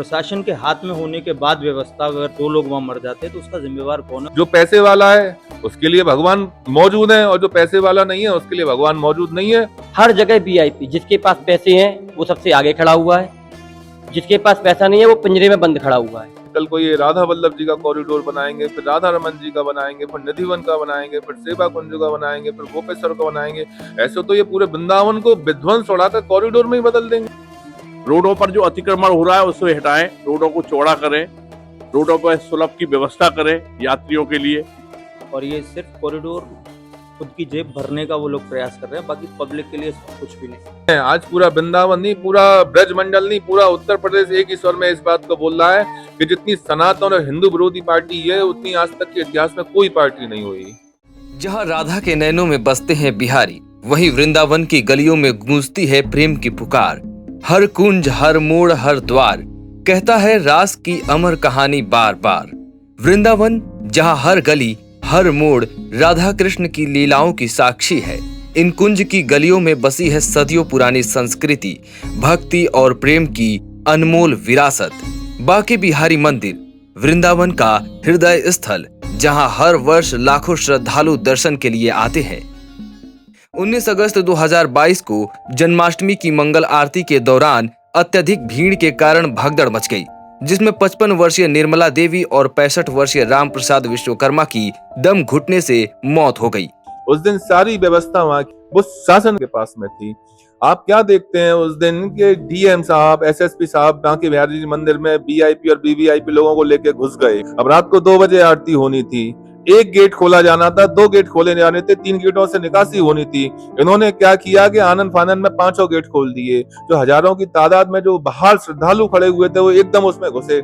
प्रशासन के हाथ में होने के बाद व्यवस्था अगर 2 लोग वहाँ मर जाते हैं तो उसका जिम्मेवार कौन है? जो पैसे वाला है उसके लिए भगवान मौजूद है और जो पैसे वाला नहीं है उसके लिए भगवान मौजूद नहीं है। हर जगह वीआईपी, जिसके पास पैसे हैं वो सबसे आगे खड़ा हुआ है, जिसके पास पैसा नहीं है वो पिंजरे में बंद खड़ा हुआ है। कल को ये राधा वल्लभ जी का कॉरिडोर बनाएंगे, फिर राधा रमन जी का बनाएंगे, फिर निधिवन का बनाएंगे, फिर सेवा कुंज का बनाएंगे, फिर गोपेश्वर का बनाएंगे। ऐसे तो ये पूरे वृंदावन को विध्वंस उड़ाकर कॉरिडोर में ही बदल देंगे। रोडों पर जो अतिक्रमण हो रहा है उसे हटाएं, रोडों को चौड़ा करें, रोडों पर सुलभ की व्यवस्था करें यात्रियों के लिए। और ये सिर्फ कॉरिडोर खुद की जेब भरने का वो लोग प्रयास कर रहे हैं, बाकी पब्लिक के लिए कुछ भी नहीं। आज पूरा वृंदावन नहीं, पूरा ब्रज मंडल नहीं, पूरा उत्तर प्रदेश एक ही स्वर में इस बात को बोल रहा है कि जितनी सनातन और हिंदू विरोधी पार्टी है उतनी आज तक के इतिहास में कोई पार्टी नहीं हुई। जहां राधा के नैनों में बसते हैं बिहारी, वहीं वृंदावन की गलियों में गूंजती है प्रेम की पुकार। हर कुंज, हर मोड़, हर द्वार कहता है रास की अमर कहानी बार बार। वृंदावन जहां हर गली, हर मोड़ राधा कृष्ण की लीलाओं की साक्षी है। इन कुंज की गलियों में बसी है सदियों पुरानी संस्कृति, भक्ति और प्रेम की अनमोल विरासत। बांके बिहारी मंदिर वृंदावन का हृदय स्थल, जहां हर वर्ष लाखों श्रद्धालु दर्शन के लिए आते हैं। 19 अगस्त 2022 को जन्माष्टमी की मंगल आरती के दौरान अत्यधिक भीड़ के कारण भगदड़ मच गई, जिसमें 55 वर्षीय निर्मला देवी और 65 वर्षीय राम प्रसाद विश्वकर्मा की दम घुटने से मौत हो गई। उस दिन सारी व्यवस्था वहाँ वो शासन के पास में थी। आप क्या देखते हैं उस दिन के डीएम साहब, एसएसपी साहब बांके बिहारी जी मंदिर में वीआईपी और वीवीआईपी लोगों को लेके घुस गए। अब रात को 2 बजे आरती होनी थी, 1 गेट खोला जाना था, 2 गेट खोले जाने थे, 3 गेटों से निकासी होनी थी। इन्होंने क्या किया कि आनन फानन में 5 गेट खोल दिए। जो हजारों की तादाद में जो बाहर श्रद्धालु खड़े हुए थे वो एकदम उसमें घुसे।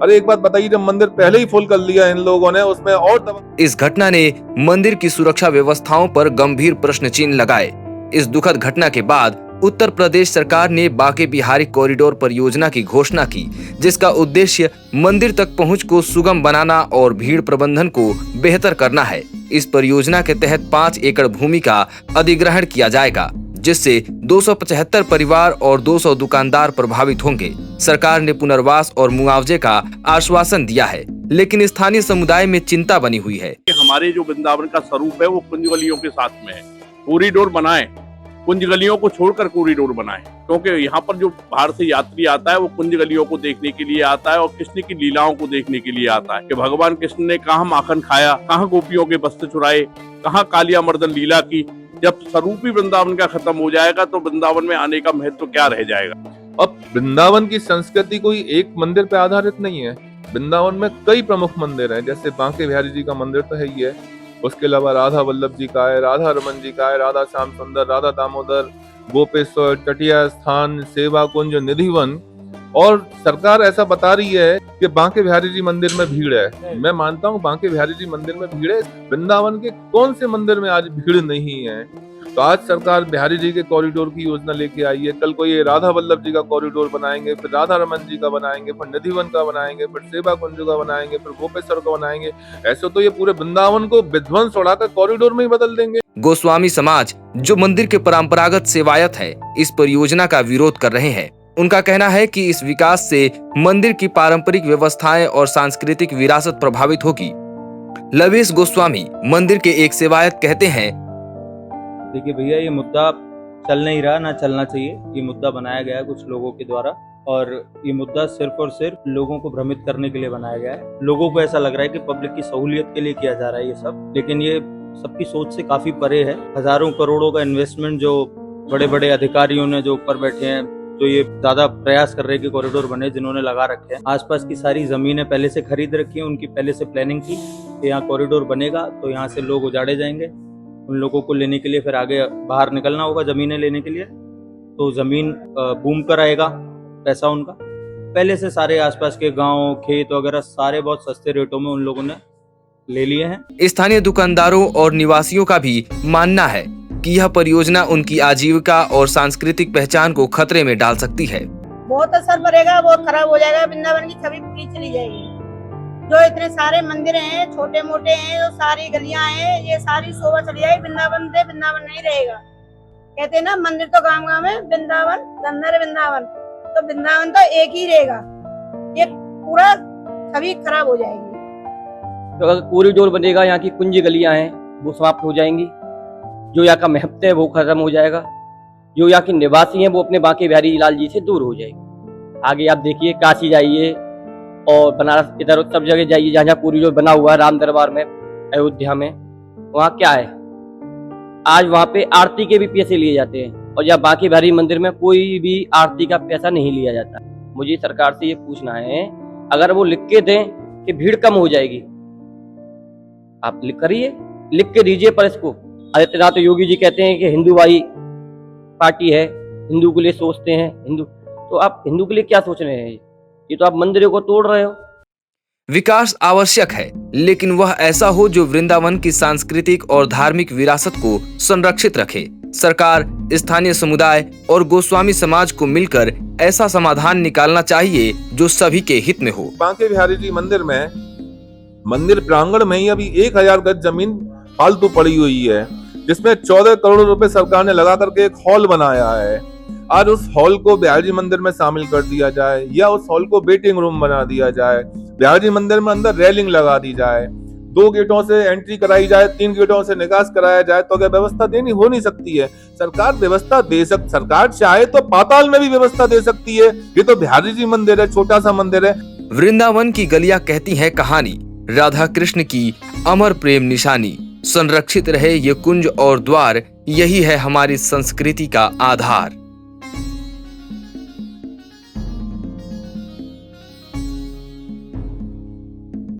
अरे एक बात बताइए, जब मंदिर पहले ही फुल कर लिया इन लोगों ने, उसमें और इस घटना ने मंदिर की सुरक्षा व्यवस्थाओं पर गंभीर प्रश्न चिन्ह लगाए। इस दुखद घटना के बाद उत्तर प्रदेश सरकार ने बांके बिहारी कॉरिडोर परियोजना की घोषणा की, जिसका उद्देश्य मंदिर तक पहुंच को सुगम बनाना और भीड़ प्रबंधन को बेहतर करना है। इस परियोजना के तहत 5 एकड़ भूमि का अधिग्रहण किया जाएगा, जिससे 275 परिवार और 200 दुकानदार प्रभावित होंगे। सरकार ने पुनर्वास और मुआवजे का आश्वासन दिया है, लेकिन स्थानीय समुदाय में चिंता बनी हुई है। हमारे जो वृंदावन का स्वरूप है वो कुंज गलियों के साथ में है। कॉरिडोर बनाएं, कुंज गलियों को छोड़कर कॉरिडोर बनाएं, क्योंकि यहाँ पर जो बाहर से यात्री आता है वो कुंज गलियों को देखने के लिए आता है और कृष्ण की लीलाओं को देखने के लिए आता है कि भगवान कृष्ण ने कहाँ माखन खाया, कहाँ गोपियों के वस्त्र चुराए, कहाँ कालिया मर्दन लीला की। जब स्वरूप ही वृंदावन का खत्म हो जाएगा तो वृंदावन में आने का महत्व क्या रह जाएगा। अब वृंदावन की संस्कृति कोई एक मंदिर पे आधारित नहीं है। वृंदावन में कई प्रमुख मंदिर हैं, जैसे बांके बिहारी जी का मंदिर तो है ही है, उसके अलावा राधा वल्लभ जी का है, राधा रमन जी का है, राधा श्याम सुंदर, राधा दामोदर, गोपेश्वर, तटिया स्थान, सेवा कुंज, निधिवन। और सरकार ऐसा बता रही है कि बांके बिहारी जी मंदिर में भीड़ है। मैं मानता हूँ बांके बिहारी जी मंदिर में भीड़ है। वृंदावन के कौन से मंदिर में आज भीड़ नहीं है? तो आज सरकार बिहारी जी के कॉरिडोर की योजना लेके आई है। कल को ये राधा वल्लभ जी का कॉरिडोर बनाएंगे, फिर राधा रमन जी का बनाएंगे, फिर निधिवन का बनाएंगे, फिर सेवा कुंज का बनाएंगे, फिर गोपेश्वर का बनाएंगे। ऐसे तो ये पूरे वृंदावन को विध्वंस उड़ाकर कॉरिडोर में ही बदल देंगे। गोस्वामी समाज, जो मंदिर के परंपरागत सेवायत है, इस परियोजना का विरोध कर रहे हैं। उनका कहना है कि इस विकास से मंदिर की पारंपरिक व्यवस्थाएं और सांस्कृतिक विरासत प्रभावित होगी। लवेश गोस्वामी, मंदिर के एक सेवायत, कहते हैं, देखिए भैया, ये मुद्दा चल नहीं रहा, ना चलना चाहिए। ये मुद्दा बनाया गया है कुछ लोगों के द्वारा और ये मुद्दा सिर्फ और सिर्फ लोगों को भ्रमित करने के लिए बनाया गया है। लोगों को ऐसा लग रहा है कि पब्लिक की सहूलियत के लिए किया जा रहा है ये सब, लेकिन ये सबकी सोच से काफी परे है। हजारों करोड़ों का इन्वेस्टमेंट जो बड़े बड़े अधिकारियों ने जो ऊपर बैठे हैं, जो ये ज्यादा प्रयास कर रहे हैं कि कॉरिडोर बने, जिन्होंने लगा रखे हैं, आसपास की सारी जमीनें पहले से खरीद रखी है, उनकी पहले से प्लानिंग थी कि यहाँ कॉरिडोर बनेगा तो यहाँ से लोग उजाड़े जाएंगे। उन लोगों को लेने के लिए फिर आगे बाहर निकलना होगा जमीनें लेने के लिए, तो जमीन बूम कर आएगा पैसा उनका। पहले से सारे आसपास के गांव, खेत वगैरह सारे बहुत सस्ते रेटों में उन लोगों ने ले लिए हैं। स्थानीय दुकानदारों और निवासियों का भी मानना है कि यह परियोजना उनकी आजीविका और सांस्कृतिक पहचान को खतरे में डाल सकती है। बहुत असर पड़ेगा, बहुत खराब हो जाएगा। वृंदावन की छवि पूरी चली जाएगी। जो इतने सारे मंदिर हैं, छोटे मोटे हैं, जो सारी गलियां हैं, ये सारी शोभा चली जाएगी। वृंदावन से वृंदावन नहीं रहेगा। कहते हैं ना, मंदिर तो गाँव गाँव में, वृंदावन धन्य वृंदावन। तो वृंदावन तो एक ही रहेगा। ये पूरा छवि खराब हो जाएगी। तो अगर कॉरिडोर बनेगा, यहाँ की कुंज गलियां हैं वो समाप्त हो जाएंगी, जो यहाँ का महत्व है वो खत्म हो जाएगा, जो यहाँ के निवासी हैं वो अपने बांके बिहारी लाल जी से दूर हो जाएंगे। आगे आप देखिए, काशी जाइए और बनारस, इधर सब जगह जाइए जहाँ जहाँ कॉरिडोर बना हुआ है, राम दरबार में, अयोध्या में, वहाँ क्या है, आज वहाँ पे आरती के भी पैसे लिए जाते हैं और यहाँ बांके बिहारी मंदिर में कोई भी आरती का पैसा नहीं लिया जाता। मुझे सरकार से ये पूछना है, अगर वो लिख के दें कि भीड़ कम हो जाएगी, आप लिख के दीजिए। पर इसको आदित्यनाथ योगी जी कहते हैं कि हिंदूवादी पार्टी है, हिंदू के लिए सोचते हैं, हिंदू, तो आप हिंदू के लिए क्या सोच रहे हैं? ये तो आप मंदिरों को तोड़ रहे हो। विकास आवश्यक है, लेकिन वह ऐसा हो जो वृंदावन की सांस्कृतिक और धार्मिक विरासत को संरक्षित रखे। सरकार, स्थानीय समुदाय और गोस्वामी समाज को मिलकर ऐसा समाधान निकालना चाहिए जो सभी के हित में हो। बांके बिहारी जी मंदिर में, मंदिर प्रांगण में ही अभी 1000 गज जमीन फालतू पड़ी हुई है, जिसमें 14 करोड़ रुपए सरकार ने लगा करके एक हॉल बनाया है। आज उस हॉल को बिहारी जी मंदिर में शामिल कर दिया जाए या उस हॉल को वेटिंग रूम बना दिया जाए, बिहारी जी मंदिर में अंदर रेलिंग लगा दी जाए, 2 गेटों से एंट्री कराई जाए, 3 गेटों से निकास कराया जाए, तो क्या व्यवस्था देनी हो नहीं सकती है? सरकार व्यवस्था दे सकती, सरकार चाहे तो पाताल में भी व्यवस्था दे सकती है। ये तो बिहारी जी मंदिर है, छोटा सा मंदिर है। वृंदावन की गलियां कहती है कहानी, राधा कृष्ण की अमर प्रेम निशानी। संरक्षित रहे ये कुंज और द्वार, यही है हमारी संस्कृति का आधार।